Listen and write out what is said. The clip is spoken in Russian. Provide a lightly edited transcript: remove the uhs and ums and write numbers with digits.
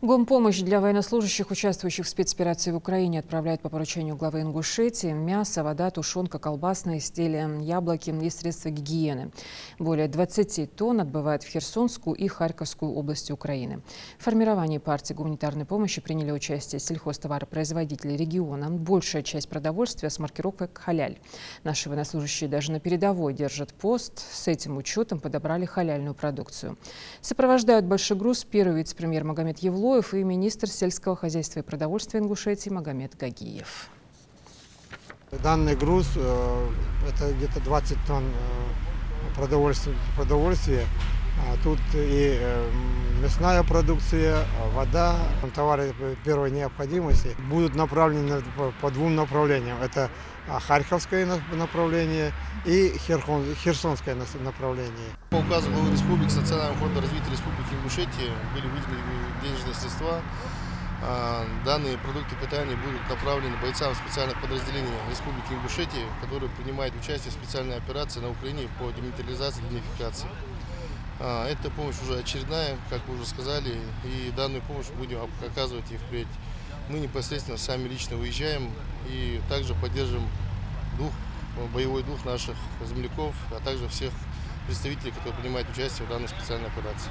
Гумпомощь для военнослужащих, участвующих в спецоперации в Украине, отправляют по поручению главы Ингушетии мясо, вода, тушенка, колбасные изделия, яблоки и средства гигиены. Более 20 тонн отбывают в Херсонскую и Харьковскую области Украины. В формировании партии гуманитарной помощи приняли участие сельхозтоваропроизводители региона. Большая часть продовольствия с маркировкой «халяль». Наши военнослужащие даже на передовой держат пост. С этим учетом подобрали халяльную продукцию. Сопровождают большой груз первый вице-премьер Магомед Евлоев и министр сельского хозяйства и продовольствия Ингушетии Магомед Гагиев. Данный груз – это где-то 20 тонн продовольствия. Тут и мясная продукция, вода, товары первой необходимости будут направлены по двум направлениям. Это Харьковское направление и Херсонское направление. По указу главы республики, Национального фонда развития Республики Ингушетия были выделены денежные средства. Данные продукты питания будут направлены бойцам специальных подразделений Республики Ингушетия, которые принимают участие в специальной операции на Украине по демилитаризации и денацификации. Эта помощь уже очередная, как вы уже сказали, и данную помощь будем оказывать и впредь. Мы непосредственно сами лично выезжаем и также поддерживаем боевой дух наших земляков, а также всех представителей, которые принимают участие в данной специальной операции.